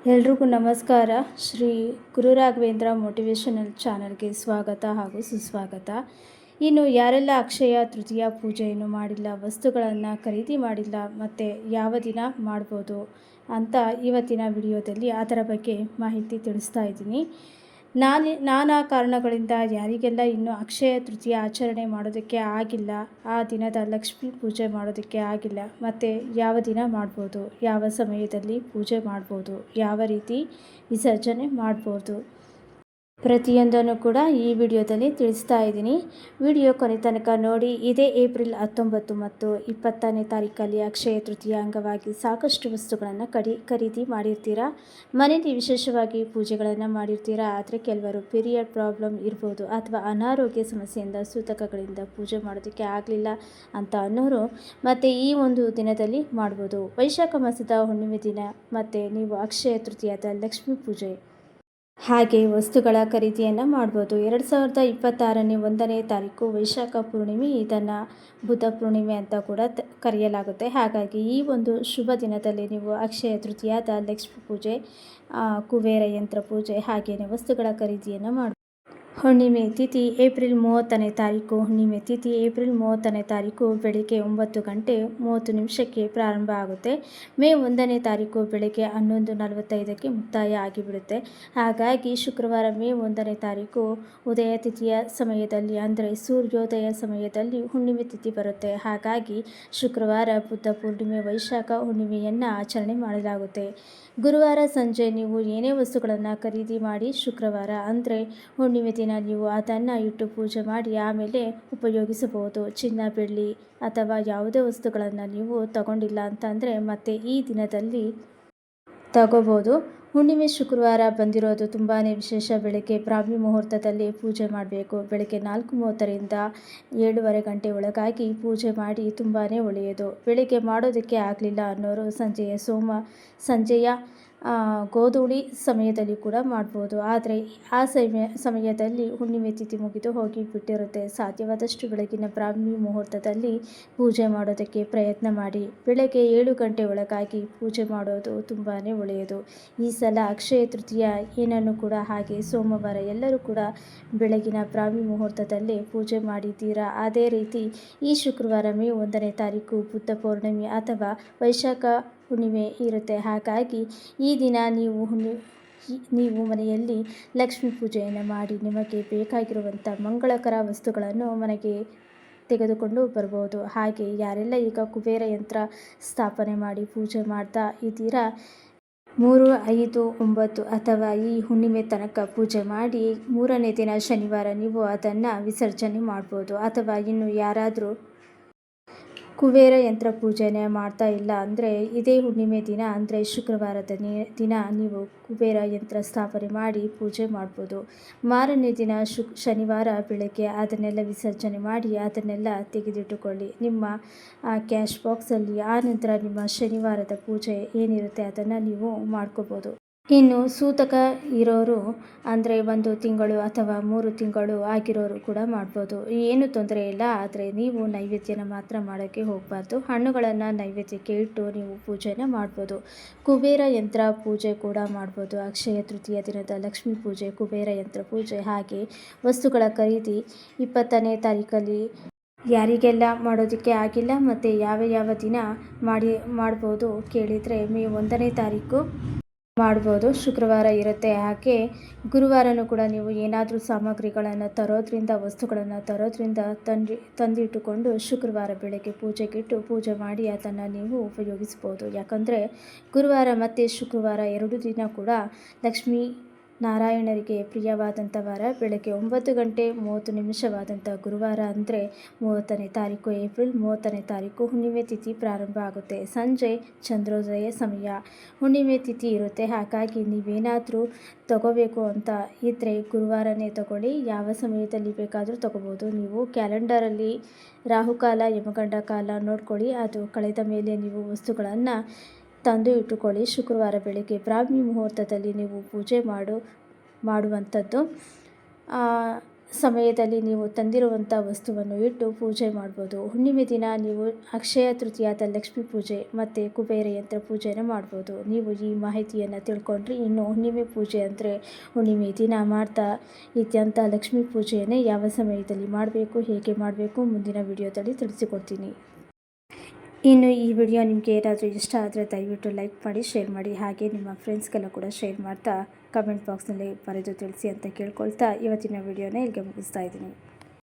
ಎಲ್ರಿಗೂ ನಮಸ್ಕಾರ. ಶ್ರೀ ಗುರು ರಾಘವೇಂದ್ರ ಮೋಟಿವೇಶನಲ್ ಚಾನಲ್ಗೆ ಸ್ವಾಗತ ಹಾಗೂ ಸುಸ್ವಾಗತ. ಇನ್ನು ಯಾರೆಲ್ಲ ಅಕ್ಷಯ ತೃತೀಯ ಪೂಜೆಯನ್ನು ಮಾಡಿಲ್ಲ, ವಸ್ತುಗಳನ್ನು ಖರೀದಿ ಮಾಡಿಲ್ಲ ಮತ್ತು ಯಾವ ದಿನ ಮಾಡ್ಬೋದು ಅಂತ ಇವತ್ತಿನ ವಿಡಿಯೋದಲ್ಲಿ ಅದರ ಬಗ್ಗೆ ಮಾಹಿತಿ ತಿಳಿಸ್ತಾ ಇದ್ದೀನಿ. ನಾನಾ ಕಾರಣಗಳಿಂದ ಯಾರಿಗೆಲ್ಲ ಇನ್ನೂ ಅಕ್ಷಯ ತೃತೀಯ ಆಚರಣೆ ಮಾಡೋದಕ್ಕೆ ಆಗಿಲ್ಲ, ಆ ದಿನದ ಲಕ್ಷ್ಮೀ ಪೂಜೆ ಮಾಡೋದಕ್ಕೆ ಆಗಿಲ್ಲ, ಮತ್ತು ಯಾವ ದಿನ ಮಾಡ್ಬೋದು, ಯಾವ ಸಮಯದಲ್ಲಿ ಪೂಜೆ ಮಾಡ್ಬೋದು, ಯಾವ ರೀತಿ ವಿಸರ್ಜನೆ ಮಾಡ್ಬೋದು, ಪ್ರತಿಯೊಂದನ್ನು ಕೂಡ ಈ ವಿಡಿಯೋದಲ್ಲಿ ತಿಳಿಸ್ತಾ ಇದ್ದೀನಿ. ವಿಡಿಯೋ ಕೊನೆ ತನಕ ನೋಡಿ. ಇದೇ ಏಪ್ರಿಲ್ 19 ಮತ್ತು 20ನೇ ತಾರೀಕಲ್ಲಿ ಅಕ್ಷಯ ತೃತೀಯ ಅಂಗವಾಗಿ ಸಾಕಷ್ಟು ವಸ್ತುಗಳನ್ನು ಖರೀದಿ ಮಾಡಿರ್ತೀರಾ. ಮನೆಯಲ್ಲಿ ವಿಶೇಷವಾಗಿ ಪೂಜೆಗಳನ್ನು ಮಾಡಿರ್ತೀರಾ. ಆದರೆ ಕೆಲವರು ಪೀರಿಯಡ್ ಪ್ರಾಬ್ಲಮ್ ಇರ್ಬೋದು ಅಥವಾ ಅನಾರೋಗ್ಯ ಸಮಸ್ಯೆಯಿಂದ ಸೂತಕಗಳಿಂದ ಪೂಜೆ ಮಾಡೋದಕ್ಕೆ ಆಗಲಿಲ್ಲ ಅಂತ ಅನ್ನೋರು ಮತ್ತು ಈ ಒಂದು ದಿನದಲ್ಲಿ ಮಾಡ್ಬೋದು. ವೈಶಾಖ ಮಾಸದ ಹುಣ್ಣಿಮೆ ದಿನ ಮತ್ತು ನೀವು ಅಕ್ಷಯ ತೃತೀಯದ ಲಕ್ಷ್ಮೀ ಪೂಜೆ ಹಾಗೆ ವಸ್ತುಗಳ ಖರೀದಿಯನ್ನು ಮಾಡ್ಬೋದು. 2026ನೇ 1ನೇ ತಾರೀಕು ವೈಶಾಖ ಪೂರ್ಣಿಮೆ. ಇದನ್ನು ಬುದ್ಧ ಪೂರ್ಣಿಮೆ ಅಂತ ಕೂಡ ಕರೆಯಲಾಗುತ್ತೆ. ಹಾಗಾಗಿ ಈ ಒಂದು ಶುಭ ದಿನದಲ್ಲಿ ನೀವು ಅಕ್ಷಯ ತೃತೀಯದ ಲಕ್ಷ್ಮೀ ಪೂಜೆ, ಕುಬೇರ ಯಂತ್ರ ಪೂಜೆ ಹಾಗೆಯೇ ವಸ್ತುಗಳ ಖರೀದಿಯನ್ನು ಮಾಡ್ಬೋದು. ಹುಣ್ಣಿಮೆ ತಿಥಿ ಏಪ್ರಿಲ್ 30ನೇ ತಾರೀಕು. ಹುಣ್ಣಿಮೆ ತಿಥಿ ಏಪ್ರಿಲ್ 30ನೇ ತಾರೀಕು ಬೆಳಿಗ್ಗೆ 9:30 ಪ್ರಾರಂಭ ಆಗುತ್ತೆ. ಮೇ 1ನೇ ತಾರೀಕು ಬೆಳಿಗ್ಗೆ 11:45 ಮುಕ್ತಾಯ ಆಗಿಬಿಡುತ್ತೆ. ಹಾಗಾಗಿ ಶುಕ್ರವಾರ ಮೇ 1ನೇ ತಾರೀಕು ಉದಯ ತಿಥಿಯ ಸಮಯದಲ್ಲಿ ಅಂದರೆ ಸೂರ್ಯೋದಯ ಸಮಯದಲ್ಲಿ ಹುಣ್ಣಿಮೆ ತಿಥಿ ಬರುತ್ತೆ. ಹಾಗಾಗಿ ಶುಕ್ರವಾರ ಬುದ್ಧ ಪೂರ್ಣಿಮೆ ವೈಶಾಖ ಹುಣ್ಣಿಮೆಯನ್ನು ಆಚರಣೆ ಮಾಡಲಾಗುತ್ತೆ. ಗುರುವಾರ ಸಂಜೆ ನೀವು ಏನೇ ವಸ್ತುಗಳನ್ನು ಖರೀದಿ ಮಾಡಿ ಶುಕ್ರವಾರ ಅಂದರೆ ಹುಣ್ಣಿಮೆ ದಿನ ನೀವು ಅದನ್ನು ಇಟ್ಟು ಪೂಜೆ ಮಾಡಿ ಆಮೇಲೆ ಉಪಯೋಗಿಸಬಹುದು. ಚಿನ್ನ, ಬೆಳ್ಳಿ ಅಥವಾ ಯಾವುದೇ ವಸ್ತುಗಳನ್ನು ನೀವು ತಗೊಂಡಿಲ್ಲ ಅಂತಂದರೆ ಮತ್ತೆ ಈ ದಿನದಲ್ಲಿ ತಗೋಬೋದು. ಹುಣ್ಣಿಮೆ ಶುಕ್ರವಾರ ಬಂದಿರೋದು ತುಂಬಾ ವಿಶೇಷ. ಬೆಳಗ್ಗೆ ಬ್ರಾಹ್ಮಿ ಮುಹೂರ್ತದಲ್ಲಿ ಪೂಜೆ ಮಾಡಬೇಕು. ಬೆಳಗ್ಗೆ 4:30ರಿಂದ 7:30 ಗಂಟೆ ಒಳಗಾಗಿ ಪೂಜೆ ಮಾಡಿ ತುಂಬಾ ಒಳ್ಳೆಯದು. ಬೆಳಗ್ಗೆ ಮಾಡೋದಕ್ಕೆ ಆಗಲಿಲ್ಲ ಅನ್ನೋರು ಸಂಜೆಯ ಗೋಧೂಳಿ ಸಮಯದಲ್ಲಿ ಕೂಡ ಮಾಡ್ಬೋದು. ಆದರೆ ಆ ಸಮಯದಲ್ಲಿ ಹುಣ್ಣಿಮೆ ತಿಥಿ ಮುಗಿದು ಹೋಗಿ ಬಿಟ್ಟಿರುತ್ತೆ. ಸಾಧ್ಯವಾದಷ್ಟು ಬೆಳಗಿನ ಬ್ರಾಹ್ಮಿ ಮುಹೂರ್ತದಲ್ಲಿ ಪೂಜೆ ಮಾಡೋದಕ್ಕೆ ಪ್ರಯತ್ನ ಮಾಡಿ. ಬೆಳಗ್ಗೆ 7 ಗಂಟೆ ಒಳಗಾಗಿ ಪೂಜೆ ಮಾಡೋದು ತುಂಬಾ ಒಳ್ಳೆಯದು. ಈ ಸಲ ಅಕ್ಷಯ ತೃತೀಯ ಏನನ್ನು ಕೂಡ ಹಾಗೆ ಸೋಮವಾರ ಎಲ್ಲರೂ ಕೂಡ ಬೆಳಗಿನ ಬ್ರಾಹ್ಮಿ ಮುಹೂರ್ತದಲ್ಲೇ ಪೂಜೆ ಮಾಡಿದ್ದೀರಾ. ಅದೇ ರೀತಿ ಈ ಶುಕ್ರವಾರ ಮೇ 1ನೇ ತಾರೀಕು ಬುದ್ಧ ಪೌರ್ಣಿಮೆ ಅಥವಾ ವೈಶಾಖ ಹುಣ್ಣಿಮೆ ಇರುತ್ತೆ. ಹಾಗಾಗಿ ಈ ದಿನ ನೀವು ಮನೆಯಲ್ಲಿ ಲಕ್ಷ್ಮೀ ಪೂಜೆಯನ್ನು ಮಾಡಿ ನಿಮಗೆ ಬೇಕಾಗಿರುವಂಥ ಮಂಗಳಕರ ವಸ್ತುಗಳನ್ನು ಮನೆಗೆ ತೆಗೆದುಕೊಂಡು ಬರ್ಬೋದು. ಹಾಗೆ ಯಾರೆಲ್ಲ ಈಗ ಕುಬೇರ ಯಂತ್ರ ಸ್ಥಾಪನೆ ಮಾಡಿ ಪೂಜೆ ಮಾಡ್ತಾ ಇದ್ದೀರಾ, 3, 5, 9 ಅಥವಾ ಈ ಹುಣ್ಣಿಮೆ ತನಕ ಪೂಜೆ ಮಾಡಿ 3ನೇ ದಿನ ಶನಿವಾರ ನೀವು ಅದನ್ನು ವಿಸರ್ಜನೆ ಮಾಡ್ಬೋದು. ಅಥವಾ ಇನ್ನು ಯಾರಾದರೂ ಕುಬೇರ ಯಂತ್ರ ಪೂಜೆನೇ ಮಾಡ್ತಾ ಇಲ್ಲ ಅಂದರೆ ಇದೇ ಹುಣ್ಣಿಮೆ ದಿನ ಅಂದರೆ ಶುಕ್ರವಾರದ ದಿನ ನೀವು ಕುಬೇರ ಯಂತ್ರ ಸ್ಥಾಪನೆ ಮಾಡಿ ಪೂಜೆ ಮಾಡ್ಬೋದು. ಮಾರನೇ ದಿನ ಶನಿವಾರ ಬೆಳಗ್ಗೆ ಅದನ್ನೆಲ್ಲ ವಿಸರ್ಜನೆ ಮಾಡಿ ಅದನ್ನೆಲ್ಲ ತೆಗೆದಿಟ್ಟುಕೊಳ್ಳಿ ನಿಮ್ಮ ಕ್ಯಾಶ್ ಬಾಕ್ಸಲ್ಲಿ. ಆನಂತರ ನಿಮ್ಮ ಶನಿವಾರದ ಪೂಜೆ ಏನಿರುತ್ತೆ ಅದನ್ನು ನೀವು ಮಾಡ್ಕೋಬೋದು. ಇನ್ನು ಸೂತಕ ಇರೋರು ಅಂದರೆ 1 ತಿಂಗಳು ಅಥವಾ 3 ತಿಂಗಳು ಆಗಿರೋರು ಕೂಡ ಮಾಡ್ಬೋದು. ಏನು ತೊಂದರೆ ಇಲ್ಲ. ಆದರೆ ನೀವು ನೈವೇದ್ಯನ ಮಾತ್ರ ಮಾಡೋಕ್ಕೆ ಹೋಗಬಾರ್ದು. ಹಣ್ಣುಗಳನ್ನು ನೈವೇದ್ಯಕ್ಕೆ ಇಟ್ಟು ನೀವು ಪೂಜೆನ ಮಾಡ್ಬೋದು. ಕುಬೇರ ಯಂತ್ರ ಪೂಜೆ ಕೂಡ ಮಾಡ್ಬೋದು. ಅಕ್ಷಯ ತೃತೀಯ ದಿನದ ಲಕ್ಷ್ಮೀ ಪೂಜೆ, ಕುಬೇರ ಯಂತ್ರ ಪೂಜೆ ಹಾಗೆ ವಸ್ತುಗಳ ಖರೀದಿ 20ನೇ ತಾರೀಕಲ್ಲಿ ಯಾರಿಗೆಲ್ಲ ಮಾಡೋದಕ್ಕೆ ಆಗಿಲ್ಲ ಮತ್ತು ಯಾವ ದಿನ ಮಾಡ್ಬೋದು ಕೇಳಿದರೆ ಮೇ 1ನೇ ತಾರೀಕು ಮಾಡ್ಬೋದು. ಶುಕ್ರವಾರ ಇರುತ್ತೆ. ಹಾಗೆ ಗುರುವಾರನೂ ಕೂಡ ನೀವು ಏನಾದರೂ ಸಾಮಗ್ರಿಗಳನ್ನು ತರೋದ್ರಿಂದ ವಸ್ತುಗಳನ್ನು ತರೋದ್ರಿಂದ ತಂದಿಟ್ಟುಕೊಂಡು ಶುಕ್ರವಾರ ಬೆಳಗ್ಗೆ ಪೂಜೆಗಿಟ್ಟು ಪೂಜೆ ಮಾಡಿ ಅದನ್ನು ನೀವು ಉಪಯೋಗಿಸ್ಬೋದು. ಯಾಕಂದರೆ ಗುರುವಾರ ಮತ್ತು ಶುಕ್ರವಾರ 2 ದಿನ ಕೂಡ ಲಕ್ಷ್ಮೀ ನಾರಾಯಣರಿಗೆ ಪ್ರಿಯವಾದಂಥ ವಾರ. ಬೆಳಗ್ಗೆ 9:30 ಗುರುವಾರ ಅಂದರೆ 30ನೇ ತಾರೀಕು ಏಪ್ರಿಲ್ 30ನೇ ತಾರೀಕು ಹುಣ್ಣಿಮೆ ತಿಥಿ ಪ್ರಾರಂಭ ಆಗುತ್ತೆ. ಸಂಜೆ ಚಂದ್ರೋದಯ ಸಮಯ ಹುಣ್ಣಿಮೆ ತಿಥಿ ಇರುತ್ತೆ. ಹಾಗಾಗಿ ನೀವೇನಾದರೂ ತಗೋಬೇಕು ಅಂತ ಇದ್ದರೆ ಗುರುವಾರನೇ ತಗೊಳ್ಳಿ. ಯಾವ ಸಮಯದಲ್ಲಿ ಬೇಕಾದರೂ ತಗೋಬೋದು. ನೀವು ಕ್ಯಾಲೆಂಡರಲ್ಲಿ ರಾಹುಕಾಲ ಯಮಗಂಡ ಕಾಲ ನೋಡ್ಕೊಳ್ಳಿ. ಅದು ಕಳೆದ ಮೇಲೆ ನೀವು ವಸ್ತುಗಳನ್ನು ತಂದು ಇಟ್ಟುಕೊಳ್ಳಿ. ಶುಕ್ರವಾರ ಬೆಳಗ್ಗೆ ಬ್ರಾಹ್ಮಿ ಮುಹೂರ್ತದಲ್ಲಿ ನೀವು ಪೂಜೆ ಮಾಡುವಂಥದ್ದು. ಸಮಯದಲ್ಲಿ ನೀವು ತಂದಿರುವಂಥ ವಸ್ತುವನ್ನು ಇಟ್ಟು ಪೂಜೆ ಮಾಡ್ಬೋದು. ಹುಣ್ಣಿಮೆ ದಿನ ನೀವು ಅಕ್ಷಯ ತೃತೀಯದ ಲಕ್ಷ್ಮೀ ಪೂಜೆ ಮತ್ತು ಕುಬೇರ ಯಂತ್ರ ಪೂಜೆನ ಮಾಡ್ಬೋದು. ನೀವು ಈ ಮಾಹಿತಿಯನ್ನು ತಿಳ್ಕೊಂಡ್ರೆ ಇನ್ನು ಹುಣ್ಣಿಮೆ ಪೂಜೆ ಅಂದರೆ ಹುಣ್ಣಿಮೆ ದಿನ ಮಾಡ್ತಾ ಇದ್ದಂಥ ಲಕ್ಷ್ಮೀ ಪೂಜೆಯನ್ನೇ ಯಾವ ಸಮಯದಲ್ಲಿ ಮಾಡಬೇಕು, ಹೇಗೆ ಮಾಡಬೇಕು ಮುಂದಿನ ವಿಡಿಯೋದಲ್ಲಿ ತಿಳಿಸಿಕೊಡ್ತೀನಿ. ಇನ್ನು ಈ ವಿಡಿಯೋ ನಿಮಗೆ ಏನಾದರೂ ಇಷ್ಟ ಆದರೆ ದಯವಿಟ್ಟು ಲೈಕ್ ಮಾಡಿ, ಶೇರ್ ಮಾಡಿ, ಹಾಗೆ ನಿಮ್ಮ ಫ್ರೆಂಡ್ಸ್ಗೆಲ್ಲ ಕೂಡ ಶೇರ್ ಮಾಡ್ತಾ ಕಮೆಂಟ್ ಬಾಕ್ಸ್ನಲ್ಲಿ ಬರೆದು ತಿಳಿಸಿ ಅಂತ ಕೇಳ್ಕೊಳ್ತಾ ಇವತ್ತಿನ ವಿಡಿಯೋನ ಇಲ್ಲಿಗೆ ಮುಗಿಸ್ತಾ ಇದ್ದೀನಿ.